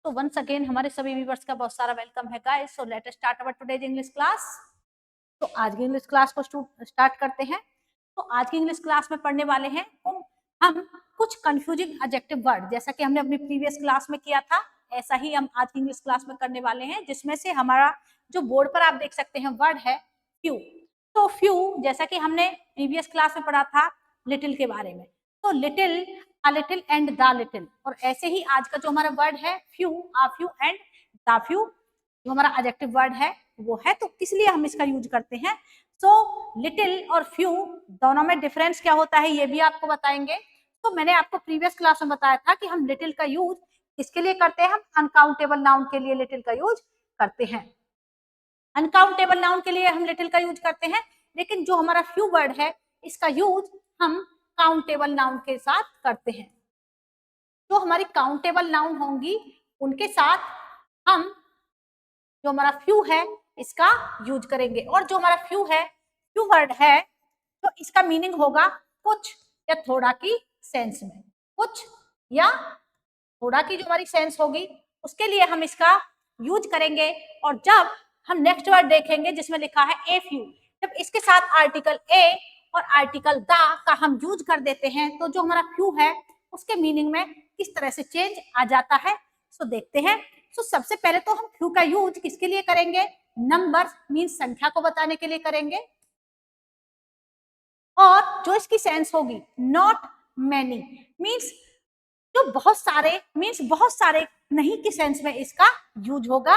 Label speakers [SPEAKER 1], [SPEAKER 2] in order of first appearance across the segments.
[SPEAKER 1] तो once again हमारे सभी व्यूअर्स का बहुत सारा वेलकम है guys. So let us start our today's English class. तो आज की इंग्लिश क्लास को स्टार्ट करते हैं। तो आज की इंग्लिश क्लास में पढ़ने वाले हैं हम कुछ कंफ्यूजिंग एडजेक्टिव वर्ड, जैसा कि हमने अपनी प्रीवियस क्लास में किया था, ऐसा ही हम आज की इंग्लिश क्लास में करने वाले हैं, जिसमें से हमारा जो बोर्ड पर आप देख सकते हैं वर्ड है फ्यू। तो फ्यू, जैसा कि हमने प्रीवियस क्लास में पढ़ा था लिटिल के बारे में, तो little, a little and the little, और ऐसे ही आज का जो हमारा वर्ड है few, uh few and the few, जो हमारा एडजेक्टिव वर्ड है वो है। तो किस लिए हम इसका यूज करते हैं? सो लिटिल और फ्यू दोनों में डिफरेंस क्या होता है ये भी आपको बताएंगे। तो मैंने आपको प्रीवियस क्लास में बताया था कि हम लिटिल का यूज किसके लिए करते हैं? हम अनकाउंटेबल नाउन के लिए लिटिल का यूज करते हैं। अनकाउंटेबल नाउन के लिए हम लिटिल का यूज करते हैं, लेकिन जो हमारा फ्यू वर्ड है इसका यूज हम काउंटेबल नाउन के साथ करते हैं। जो हमारी काउंटेबल नाउन होंगी उनके साथ हम जो हमारा फ्यू है इसका यूज करेंगे। और जो हमारा फ्यू है, फ्यू वर्ड है, तो इसका मीनिंग होगा कुछ या थोड़ा की सेंस में। कुछ या थोड़ा की जो हमारी सेंस होगी उसके लिए हम इसका यूज करेंगे। और जब हम नेक्स्ट वर्ड देखेंगे जिसमें लिखा है ए फ्यू, जब इसके साथ आर्टिकल ए और आर्टिकल द का हम यूज कर देते हैं तो जो हमारा फ्यू है उसके मीनिंग में किस तरह से चेंज आ जाता है, सो देखते हैं। सो सबसे पहले तो हम फ्यू का यूज किसके लिए करेंगे? नंबर मीन्स संख्या को बताने के लिए करेंगे। और जो इसकी सेंस होगी नॉट मैनी मीन्स जो बहुत सारे, मीन्स बहुत सारे नहीं की सेंस में इसका यूज होगा।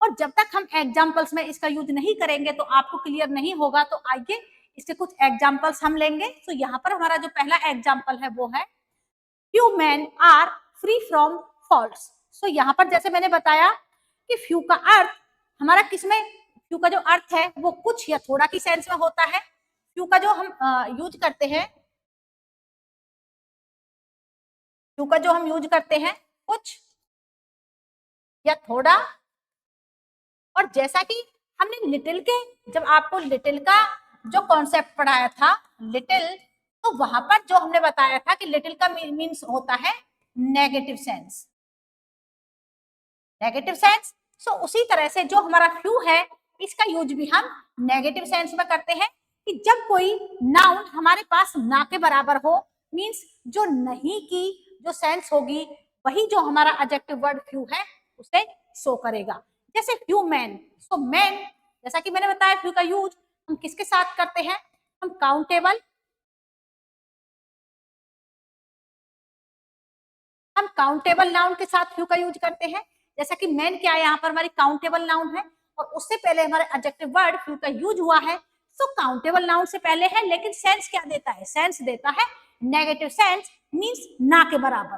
[SPEAKER 1] और जब तक हम एग्जाम्पल्स में इसका यूज नहीं करेंगे तो आपको क्लियर नहीं होगा। तो आइए इसके कुछ एग्जाम्पल्स हम लेंगे। तो यहाँ पर हमारा जो पहला एग्जाम्पल है वो है few man are free from faults. So यहाँ पर जैसे मैंने बताया कि फ्यू का अर्थ हमारा किसमें, फ्यू का जो अर्थ है वो कुछ या थोड़ा की सेंस में होता है। फ्यू का जो हम यूज करते हैं, फ्यू का जो हम यूज करते हैं कुछ या थोड़ा। और जैसा कि हमने लिटिल के, जब आपको लिटिल का जो कॉन्सेप्ट पढ़ाया था लिटिल, तो वहां पर जो हमने बताया था कि लिटिल का मीन्स होता है नेगेटिव सेंस, नेगेटिव सेंस। सो उसी तरह से जो हमारा फ्यू है इसका यूज भी हम नेगेटिव सेंस में करते हैं कि जब कोई नाउन हमारे पास ना के बराबर हो, मीन्स जो नहीं की जो सेंस होगी वही जो हमारा एडजेक्टिव वर्ड फ्यू है उसे शो करेगा। जैसे फ्यू मैन, सो मैन, जैसा कि मैंने बताया फ्यू का यूज हम किसके साथ करते हैं? हम काउंटेबल नाउन के साथ फ्यू का यूज करते हैं। जैसा कि मैन क्या है, यहाँ पर हमारी काउंटेबल नाउन है और उससे पहले हमारे एडजेक्टिव वर्ड फ्यू का यूज हुआ है। सो काउंटेबल नाउन से पहले है, लेकिन सेंस क्या देता है? सेंस देता है नेगेटिव सेंस, मींस ना के बराबर।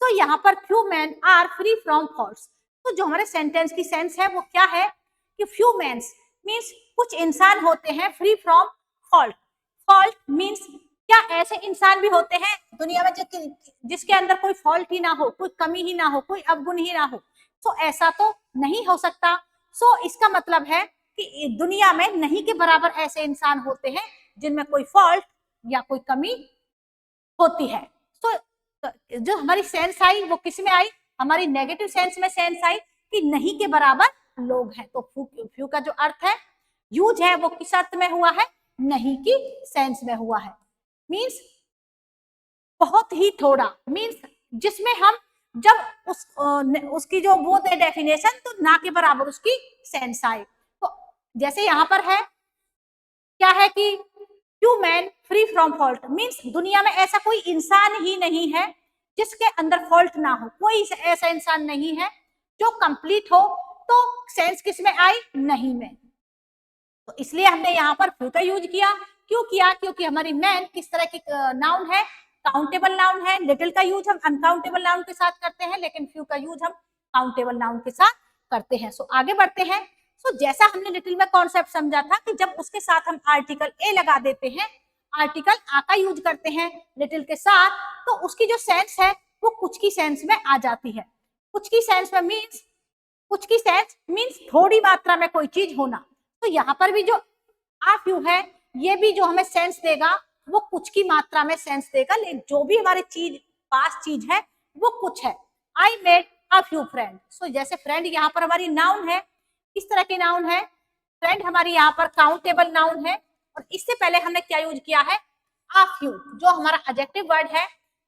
[SPEAKER 1] तो यहाँ पर few man are free from faults, तो जो हमारे सेंटेंस की सेंस है वो क्या है कि फ्यू मैन्स मीन्स कुछ इंसान होते हैं free from fault. Fault means क्या ऐसे इंसान भी होते हैं दुनिया में जिसके अंदर कोई फॉल्ट ही ना हो, कोई कमी ही ना हो, कोई अवगुण ही ना हो? तो ऐसा तो नहीं हो सकता। सो इसका मतलब है कि दुनिया में नहीं के बराबर ऐसे इंसान होते हैं जिनमें कोई फॉल्ट या कोई कमी होती है। तो जो हमारी सेंस आई वो किस में आई? हमारी नेगेटिव सेंस में सेंस आई कि नहीं के बराबर लोग हैं। तो फ्यू का जो अर्थ है, यूज है, वो किस अर्थ में हुआ है? नहीं की सेंस में हुआ है। मीन्स बहुत ही थोड़ा, मीन्स जिसमें हम जब उसकी जो वो दे डेफिनेशन तो ना के बराबर उसकी सेंस आए। तो जैसे यहाँ पर है क्या है कि few man free from fault, means दुनिया में ऐसा कोई इंसान ही नहीं है जिसके अंदर फॉल्ट ना हो, कोई ऐसा इंसान नहीं है जो कंप्लीट हो। तो सेंस किस में आई? नहीं में। तो इसलिए हमने यहाँ पर फ्यू का यूज किया। क्यों किया? क्योंकि हमारी मैन किस तरह की नाउन है? काउंटेबल नाउन है। लिटिल का यूज हम अनकाउंटेबल नाउन के साथ करते हैं, लेकिन फ्यू का यूज हम काउंटेबल नाउन के साथ करते हैं। सो आगे बढ़ते हैं। सो जैसा हमने लिटिल में कॉन्सेप्ट समझा था कि जब उसके साथ हम आर्टिकल ए लगा देते हैं, आर्टिकल आ का यूज करते हैं लिटिल के साथ, तो उसकी जो सेंस है वो कुछ की सेंस में आ जाती है। कुछ की सेंस में मीन्स, कुछ की सेंस मीन्स थोड़ी मात्रा में कोई चीज होना। तो यहाँ पर भी जो आ फ्यू है ये भी जो हमें सेंस देगा वो कुछ की मात्रा में सेंस देगा, लेकिन जो भी हमारे चीज पास चीज है वो कुछ है। I made a few friend. So जैसे फ्रेंड यहाँ पर हमारी नाउन है, किस तरह की नाउन है? फ्रेंड हमारी यहाँ पर काउंटेबल नाउन है, और इससे पहले हमने क्या यूज किया है? अ फ्यू, जो हमारा एडजेक्टिव वर्ड है।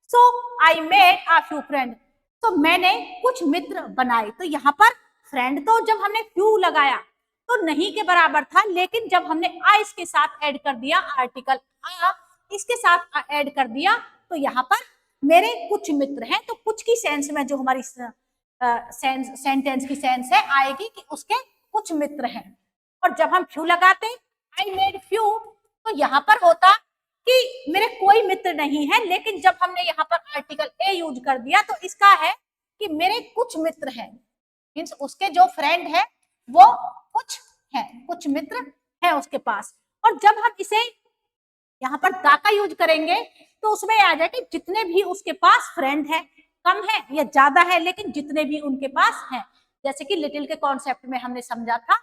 [SPEAKER 1] So I made a few friend, तो मैंने कुछ मित्र बनाए। तो यहाँ पर फ्रेंड तो जब हमने फ्यू लगाया तो नहीं के बराबर था, लेकिन जब हमने आ इसके साथ ऐड कर दिया, आर्टिकल आ इसके साथ ऐड कर दिया, तो यहाँ पर मेरे कुछ मित्र हैं। तो कुछ की सेंस में जो हमारी सेंटेंस की सेंस है आएगी कि उसके कुछ मित्र हैं। और जब हम फ्यू लगाते, आई मेड फ्यू, तो यहाँ पर होता कि मेरे कोई मित्र नहीं है, लेकिन जब हमने यहाँ पर आर्टिकल ए यूज कर दिया तो इसका है कि मेरे कुछ मित्र हैं, मीन्स उसके जो फ्रेंड है वो कुछ है, कुछ मित्र है उसके पास। और जब हम इसे यहाँ पर दा का यूज करेंगे तो उसमें आ जाए कि जितने भी उसके पास फ्रेंड है, कम है या ज्यादा है, लेकिन जितने भी उनके पास हैं। जैसे कि लिटिल के कॉन्सेप्ट में हमने समझा था,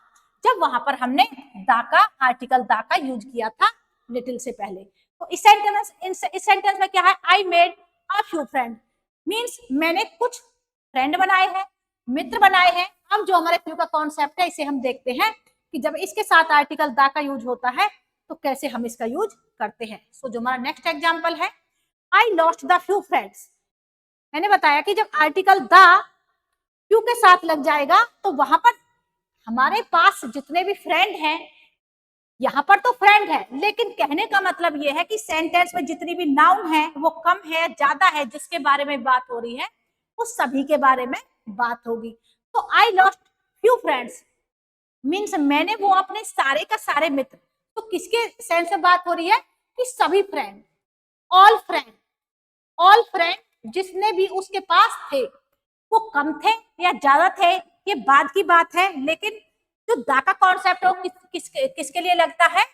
[SPEAKER 1] जब वहां पर हमने दा का आर्टिकल दा का यूज किया था लिटिल से पहले। तो इस सेंटेंस में क्या है? I made a few friend, means मैंने कुछ फ्रेंड बनाए हैं, मित्र बनाए हैं। अब जो हमारे फ्यू का कॉन्सेप्ट है इसे हम देखते हैं कि जब इसके साथ आर्टिकल दा का यूज होता है तो कैसे हम इसका यूज करते हैं। सो जो हमारा नेक्स्ट एग्जांपल है, I lost the few friends. मैंने बताया कि जब आर्टिकल द फ्यू के साथ लग जाएगा तो वहां पर हमारे पास जितने भी फ्रेंड हैं, यहाँ पर तो फ्रेंड है, लेकिन कहने का मतलब यह है कि सेंटेंस में जितनी भी नाउन है वो कम है ज्यादा है, जिसके बारे में बात हो रही है उस सभी के बारे में बात होगी। तो I lost few friends means मैंने वो अपने सारे का सारे मित्र। तो किसके सेंस में बात हो रही है? कि सभी friend, all friend, all friend जिसने भी उसके पास थे, वो कम थे या ज्यादा थे ये बाद की बात है, लेकिन जो दा का कॉन्सेप्ट है वो किसके लिए लगता है?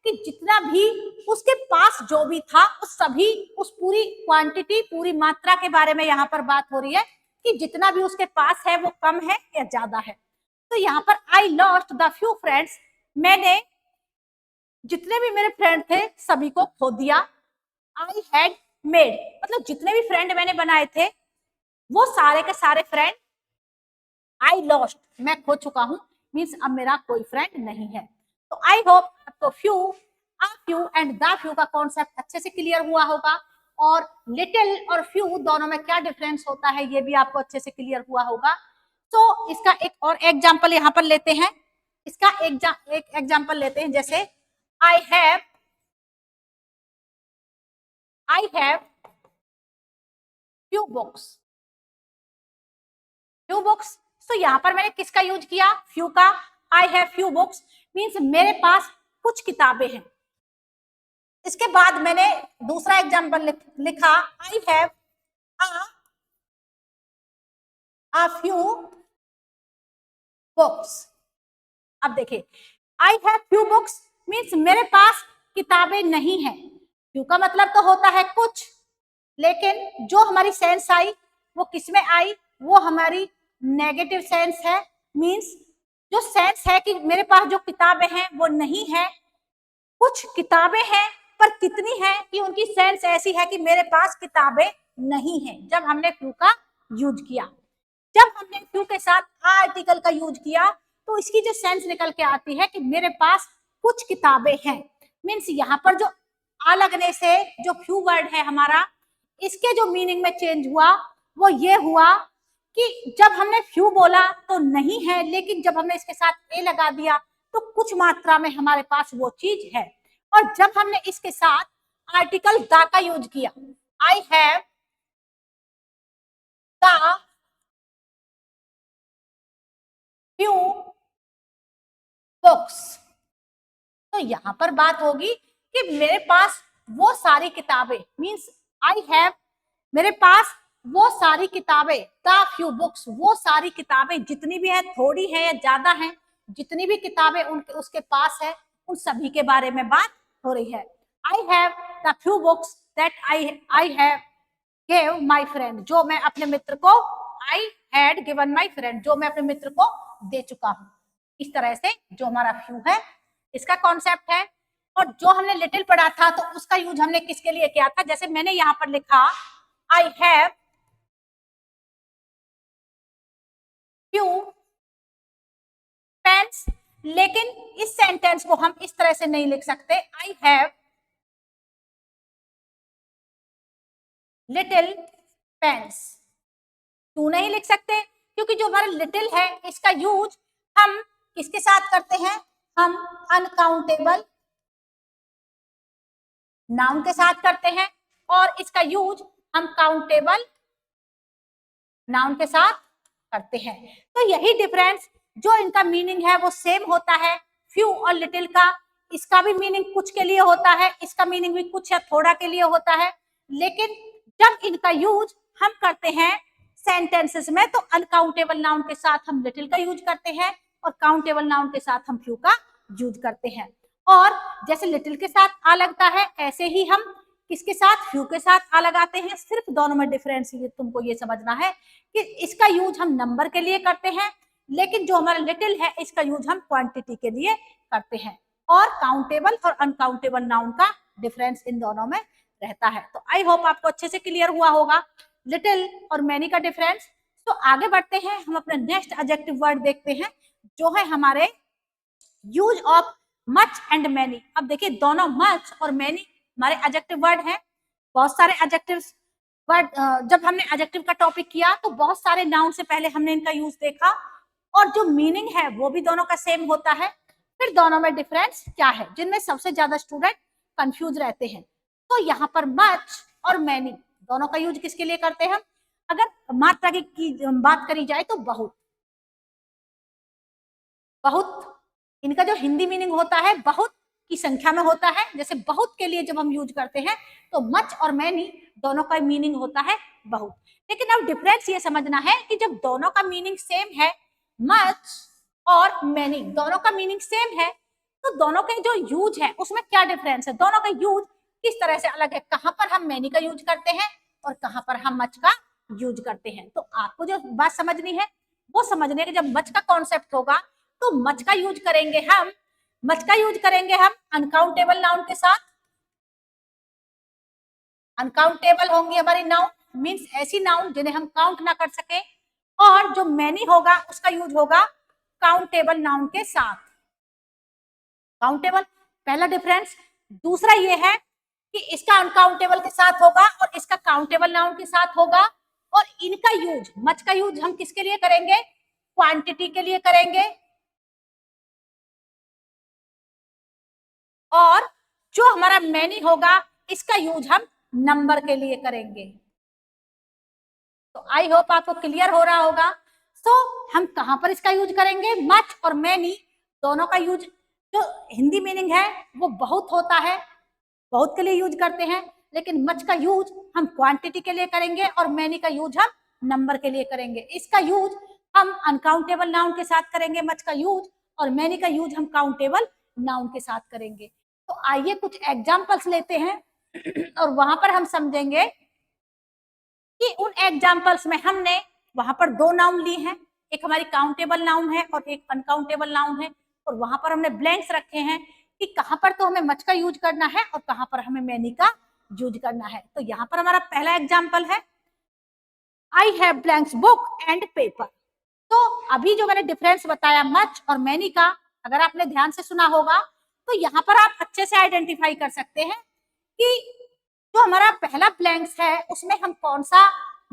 [SPEAKER 1] कि जितना भी उसके पास जो भी था उस सभी, उस पूरी क्वांटिटी, पूरी मात्रा के बारे में यहाँ पर बात हो रही है कि जितना भी उसके पास है वो कम है या ज्यादा है। तो यहाँ पर I lost the few friends, मैंने जितने भी मेरे फ्रेंड थे सभी को खो दिया। आई हैड मेड, मतलब जितने भी फ्रेंड मैंने बनाए थे वो सारे के सारे फ्रेंड आई लॉस्ट, मैं खो चुका हूं, मीन्स अब मेरा कोई फ्रेंड नहीं है। तो आई होप आपको few, a few and the few का कॉन्सेप्ट अच्छे से क्लियर हुआ होगा, और लिटिल और फ्यू दोनों में क्या डिफरेंस होता है ये भी आपको अच्छे से क्लियर हुआ होगा। तो इसका एक और एग्जाम्पल यहाँ पर लेते हैं, इसका एक एग्जाम्पल लेते हैं, जैसे I have few books, few books. तो यहाँ पर मैंने किसका यूज किया? फ्यू का। I have few books means मेरे पास कुछ किताबें हैं। इसके बाद मैंने दूसरा एग्जाम्पल लिखा, I have a few books. अब देखिए, I have few books means मेरे पास किताबें नहीं है। फ्यू का मतलब तो होता है कुछ, लेकिन जो हमारी सेंस आई वो किसमें आई? वो हमारी नेगेटिव सेंस है, मीन्स जो सेंस है कि मेरे पास जो किताबें हैं वो नहीं है, कुछ किताबें हैं पर कितनी है कि उनकी सेंस ऐसी है कि मेरे पास किताबें नहीं है। जब हमने फ्यू का यूज किया, जब हमने फ्यू के साथ आर्टिकल का यूज किया तो इसकी जो सेंस निकल के आती है कि मेरे पास कुछ किताबें हैं। मीन्स यहाँ पर जो आ लगने से जो फ्यू वर्ड है हमारा, इसके जो मीनिंग में चेंज हुआ वो ये हुआ कि जब हमने फ्यू बोला तो नहीं है, लेकिन जब हमने इसके साथ ए लगा दिया तो कुछ मात्रा में हमारे पास वो चीज है। और जब हमने इसके साथ आर्टिकल दा का यूज किया, I have the few books, तो यहां पर बात होगी कि मेरे पास वो सारी किताबें, मींस आई हैव, मेरे पास वो सारी किताबें, द फ्यू बुक्स, वो सारी किताबें जितनी भी है, थोड़ी है या ज्यादा है, जितनी भी किताबें उनके उसके पास है उन सभी के बारे में बात हो रही है। I have the few books that I have gave my friend, जो मैं अपने मित्र को, I had given my friend, जो मैं अपने मित्र को दे चुका हूं। इस तरह से जो हमारा फ्यू है इसका कॉन्सेप्ट है। और जो हमने लिटिल पढ़ा था तो उसका यूज हमने किसके लिए किया था? जैसे मैंने यहां पर लिखा, आई हैव फ्यू पेन्स, लेकिन इस सेंटेंस को हम इस तरह से नहीं लिख सकते, आई हैव लिटिल पेन्स। क्यों नहीं लिख सकते? क्योंकि जो हमारा लिटिल है इसका यूज हम किसके साथ करते हैं? हम अनकाउंटेबल नाउन के साथ करते हैं, और इसका यूज हम काउंटेबल नाउन के साथ करते हैं। तो यही डिफरेंस, जो इनका मीनिंग है वो सेम होता है फ्यू और लिटिल का। इसका भी मीनिंग कुछ के लिए होता है, इसका मीनिंग भी कुछ या थोड़ा के लिए होता है, लेकिन जब इनका यूज हम करते हैं सेंटेंसेस में तो अनकाउंटेबल नाउन के साथ हम लिटिल का यूज करते हैं और काउंटेबल नाउन के साथ हम फ्यू का यूज करते हैं। और जैसे लिटिल के साथ आ लगता है, ऐसे ही हम किसके साथ? फ्यू के साथ आ लगाते हैं। सिर्फ दोनों में डिफरेंस तुमको ये समझना है कि इसका यूज हम नंबर के लिए करते हैं, लेकिन जो हमारा लिटिल है इसका यूज हम क्वांटिटी के लिए करते हैं। और काउंटेबल और अनकाउंटेबल नाउन का डिफरेंस इन दोनों में रहता है। तो आई होप आपको अच्छे से क्लियर हुआ होगा लिटिल और मैनी का डिफरेंस। तो आगे बढ़ते हैं, हम अपना नेक्स्ट एडजेक्टिव वर्ड देखते हैं, जो है हमारे use of much and many. अब देखिए, दोनों मच और मैनी हमारे एडजेक्टिव वर्ड हैं। बहुत सारे एडजेक्टिव वर्ड, जब हमने एडजेक्टिव का टॉपिक किया तो बहुत सारे नाउन से पहले हमने इनका यूज देखा, और जो मीनिंग है वो भी दोनों का सेम होता है। फिर दोनों में डिफरेंस क्या है, जिनमें सबसे ज्यादा स्टूडेंट कंफ्यूज रहते हैं। तो यहाँ पर मच और मैनी दोनों का यूज किसके लिए करते हैं हम? अगर मात्रा की बात करी जाए तो बहुत, बहुत इनका जो हिंदी मीनिंग होता है बहुत की संख्या में होता है। जैसे बहुत के लिए जब हम यूज करते हैं तो मच और मैनी दोनों का मीनिंग होता है बहुत। लेकिन अब डिफरेंस ये समझना है कि जब दोनों का मीनिंग सेम है, मच और मैनी दोनों का मीनिंग सेम है, तो दोनों के जो यूज है उसमें क्या डिफरेंस है, दोनों का यूज किस तरह से अलग है, कहां पर हम मैनी का यूज करते हैं और कहां पर हम मच का यूज करते हैं। तो आपको जो बात समझनी है वो समझने के, जब मच का कॉन्सेप्ट होगा तो मच का यूज करेंगे हम, मच का यूज करेंगे हम अनकाउंटेबल नाउन के साथ। अनकाउंटेबल होंगी हमारी नाउन, मींस ऐसी नाउन जिन्हें हम काउंट ना कर सके, और जो मैनी होगा उसका यूज होगा काउंटेबल नाउन के साथ। काउंटेबल पहला डिफरेंस। दूसरा ये है कि इसका अनकाउंटेबल के साथ होगा और इसका काउंटेबल नाउन के साथ होगा, और इनका यूज, मच का यूज हम किसके लिए करेंगे? क्वांटिटी के लिए करेंगे, और जो हमारा मैनी होगा इसका यूज हम नंबर के लिए करेंगे। तो आई होप आपको क्लियर हो रहा होगा। तो हम कहां पर इसका यूज करेंगे? मच और मैनी दोनों का यूज, जो हिंदी मीनिंग है वो बहुत होता है, बहुत के लिए यूज करते हैं, लेकिन मच का यूज हम क्वांटिटी के लिए करेंगे और मैनी का यूज हम नंबर के लिए करेंगे। इसका यूज हम अनकाउंटेबल नाउन के साथ करेंगे मच का यूज, और मैनी का यूज हम काउंटेबल नाउन के साथ करेंगे। तो आइए कुछ एग्जाम्पल्स लेते हैं और वहां पर हम समझेंगे कि उन एग्जाम्पल्स में हमने वहां पर दो नाउन ली हैं, एक हमारी काउंटेबल नाउन है और एक अनकाउंटेबल नाउन है, और वहां पर हमने ब्लैंक्स रखे हैं कि कहां पर तो हमें मच का यूज करना है और कहां पर हमें मैनी का यूज करना है। तो यहाँ पर हमारा पहला एग्जाम्पल है, I have blanks book and paper. तो अभी जो मैंने डिफरेंस बताया मच और मैनी का, अगर आपने ध्यान से सुना होगा तो यहाँ पर आप अच्छे से आइडेंटिफाई कर सकते हैं कि जो हमारा पहला ब्लैंक्स है उसमें हम कौन सा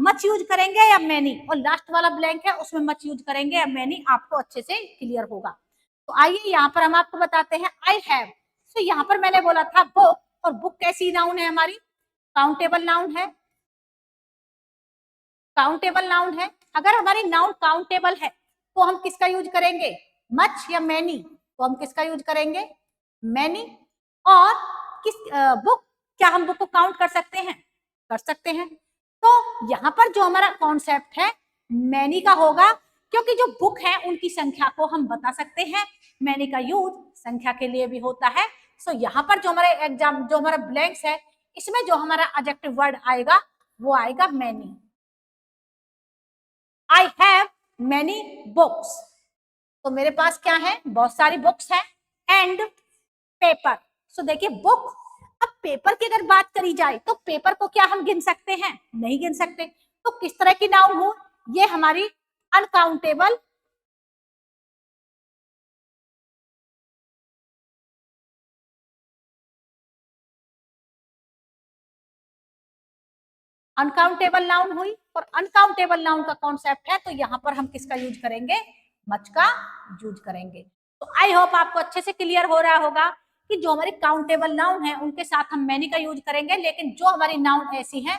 [SPEAKER 1] मच यूज करेंगे या मैनी, और लास्ट वाला ब्लैंक है उसमें मच यूज करेंगे या मैनी, आपको अच्छे से क्लियर होगा। तो आइए यहाँ पर हम आपको बताते हैं आई हैव। तो यहाँ पर मैंने बोला था बुक, और बुक कैसी नाउन है हमारी? काउंटेबल नाउन है, काउंटेबल नाउन है। अगर हमारी नाउन काउंटेबल है तो हम किसका यूज करेंगे? मच या मैनी? तो हम किसका यूज करेंगे? मैनी। और किस बुक, क्या हम बुक को काउंट कर सकते हैं? कर सकते हैं। तो यहाँ पर जो हमारा कॉन्सेप्ट है मैनी का होगा, क्योंकि जो बुक है उनकी संख्या को हम बता सकते हैं, मैनी का यूज संख्या के लिए भी होता है। सो यहाँ पर जो हमारे एग्जाम, जो हमारा ब्लैंक्स है, इसमें जो हमारा एडजेक्टिव वर्ड आएगा वो आएगा many. I have many books, तो मेरे पास क्या है? बहुत सारी बुक्स हैं। एंड पेपर, सो देखिए बुक, अब पेपर की अगर बात करी जाए तो पेपर को क्या हम गिन सकते हैं? नहीं गिन सकते। तो किस तरह की नाउन हो? ये हमारी अनकाउंटेबल अनकाउंटेबल नाउन हुई, और अनकाउंटेबल नाउन का कॉन्सेप्ट है, तो यहाँ पर हम किसका यूज करेंगे, मच का यूज करेंगे। तो आई होप आपको अच्छे से क्लियर हो रहा होगा कि जो हमारे काउंटेबल नाउन है उनके साथ हम मैनी का यूज करेंगे, लेकिन जो हमारी नाउन ऐसी है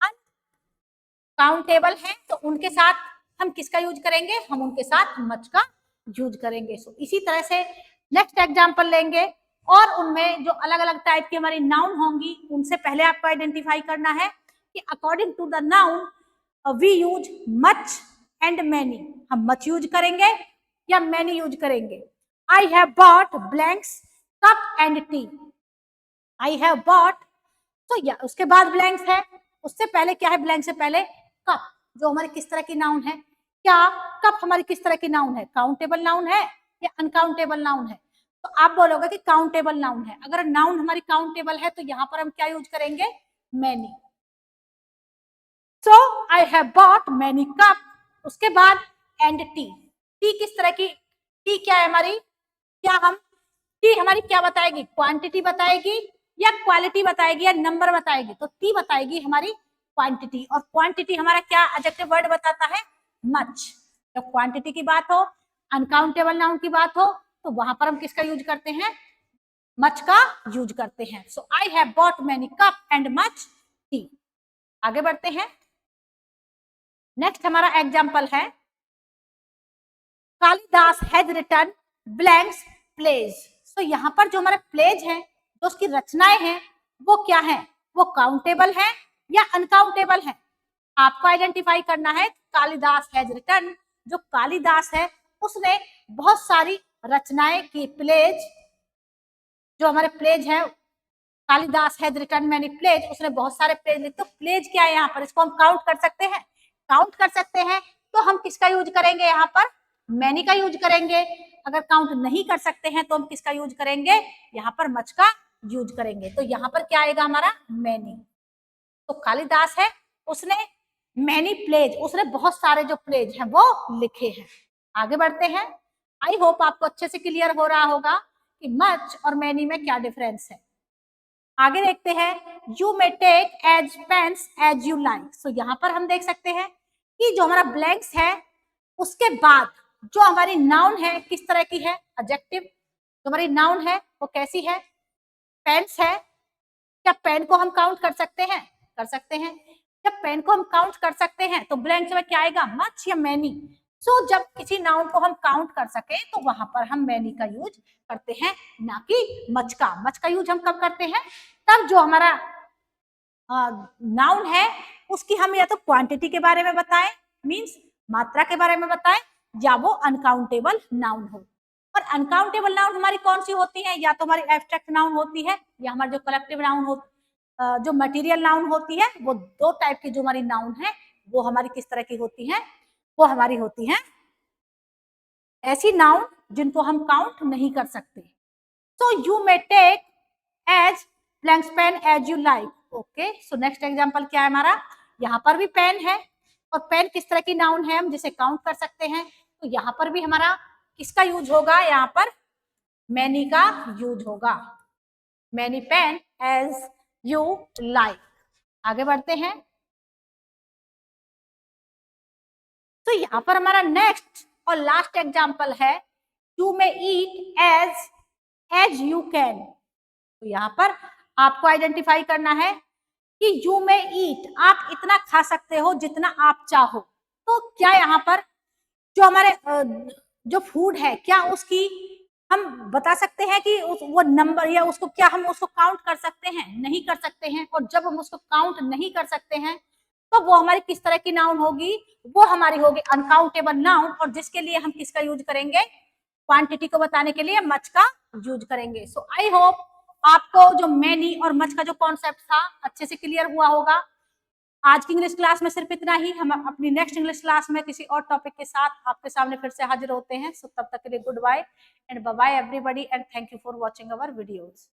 [SPEAKER 1] अनकाउंटेबल है तो उनके साथ हम किसका यूज करेंगे, हम उनके साथ मच का यूज करेंगे। सो इसी तरह से नेक्स्ट एग्जांपल लेंगे, और उनमें जो अलग अलग टाइप की हमारी नाउन होंगी उनसे पहले आपको आइडेंटिफाई करना है कि according to the noun we use much and many. हम मच यूज करेंगे या मैनी यूज करेंगे। I have bought blanks cup and tea. I have bought, तो या उसके बाद ब्लैंक्स है, उससे पहले क्या है, ब्लैंक से पहले कप, जो हमारी किस तरह की नाउन है, क्या कप हमारी किस तरह की नाउन है, काउंटेबल नाउन है या अनकाउंटेबल नाउन है। तो आप बोलोगे कि काउंटेबल नाउन है। अगर नाउन हमारी काउंटेबल है तो यहाँ पर हम क्या यूज करेंगे, many. So I have bought many cup, उसके बाद एंड टी। टी किस तरह की, टी क्या है हमारी, क्या हम टी हमारी क्या बताएगी, क्वांटिटी बताएगी या क्वालिटी बताएगी या नंबर बताएगी। तो टी बताएगी हमारी क्वांटिटी, और क्वांटिटी हमारा क्या एडजेक्टिव वर्ड बताता है, मच। तो क्वांटिटी की बात हो, अनकाउंटेबल नाउन की बात हो, तो वहां पर हम किसका यूज करते हैं, मच का यूज करते हैं। So I have bought many cup and much tea. आगे बढ़ते हैं। नेक्स्ट हमारा एग्जाम्पल है, Kalidas has written blanks plays. So यहाँ पर जो हमारे प्लेज हैं, जो उसकी रचनाएं हैं, वो क्या है, वो काउंटेबल है या अनकाउंटेबल है। आपको आइडेंटिफाई करना है। कालिदास हैज रिटन, जो कालिदास है उसने बहुत सारी रचनाएं की। प्लेज, जो हमारे प्लेज है, Kalidas has written many plays, उसने बहुत सारे प्लेज लिखे। तो प्लेज क्या है यहाँ पर, इसको हम काउंट कर सकते हैं, काउंट कर सकते हैं, तो हम किसका यूज करेंगे, यहाँ पर मैनी का यूज करेंगे। अगर काउंट नहीं कर सकते हैं तो हम किसका यूज करेंगे, यहाँ पर मच का यूज करेंगे। तो यहाँ पर क्या आएगा हमारा, मैनी। तो कालिदास है, उसने मैनी प्लेज, उसने बहुत सारे जो प्लेज हैं वो लिखे हैं। आगे बढ़ते हैं। आई होप आपको अच्छे से क्लियर हो रहा होगा कि मच और मैनी में क्या डिफरेंस है। आगे देखते हैं, you may take as pence as you like. So यहाँ पर हम देख सकते हैं कि जो हमारा ब्लैंक्स है उसके बाद जो हमारी नाउन है किस तरह की है, एडजेक्टिव। जो हमारी नाउन है वो कैसी है, पेन्स है। क्या पेन को हम काउंट कर सकते हैं, कर सकते हैं। जब पेन को हम काउंट कर सकते हैं तो ब्लैंक्स में क्या आएगा, मच या मैनी। सो जब किसी नाउन को हम काउंट कर सके तो वहां पर हम मैनी का यूज करते हैं, ना कि मच का। मच का यूज हम कब करते हैं, तब जो हमारा नाउन है उसकी हम या तो क्वांटिटी के बारे में बताएं, मींस मात्रा के बारे में बताएं, या वो अनकाउंटेबल नाउन हो। और अनकाउंटेबल नाउन हमारी कौन सी होती है, या तो हमारी एब्स्ट्रैक्ट नाउन होती है, या हमारी जो कलेक्टिव नाउन हो, जो मटेरियल नाउन होती है। वो दो टाइप की जो हमारी नाउन है वो हमारी किस तरह की होती है, वो हमारी होती है ऐसी नाउन जिनको हम काउंट नहीं कर सकते। So you may take as blank pen as you like. Okay, so next example क्या है हमारा, यहाँ पर भी पेन है, और पेन किस तरह की नाउन है, हम जिसे काउंट कर सकते हैं। तो यहाँ पर भी हमारा किसका यूज होगा, यहाँ पर मैनी का यूज होगा, many pen as you like. आगे बढ़ते हैं। तो यहाँ पर हमारा नेक्स्ट और लास्ट एग्जांपल है, you may eat as you can. तो यहाँ पर आपको आइडेंटिफाई करना है कि यू मे ईट, आप इतना खा सकते हो जितना आप चाहो। तो क्या यहाँ पर जो हमारे जो फूड है, क्या उसकी हम बता सकते हैं कि वो नंबर या उसको क्या हम उसको काउंट कर सकते हैं, नहीं कर सकते हैं। और जब हम उसको काउंट नहीं कर सकते हैं तो वो हमारी किस तरह की नाउन होगी, वो हमारी होगी अनकाउंटेबल नाउन, और जिसके लिए हम किसका यूज करेंगे, क्वांटिटी को बताने के लिए मच का यूज करेंगे। सो आई होप आपको जो मैनी और मच का जो कॉन्सेप्ट था अच्छे से क्लियर हुआ होगा। आज की इंग्लिश क्लास में सिर्फ इतना ही। हम अपनी नेक्स्ट इंग्लिश क्लास में किसी और टॉपिक के साथ आपके सामने फिर से हाजिर होते हैं। सो तब तक के लिए goodbye and bye bye everybody, and thank you for watching our videos.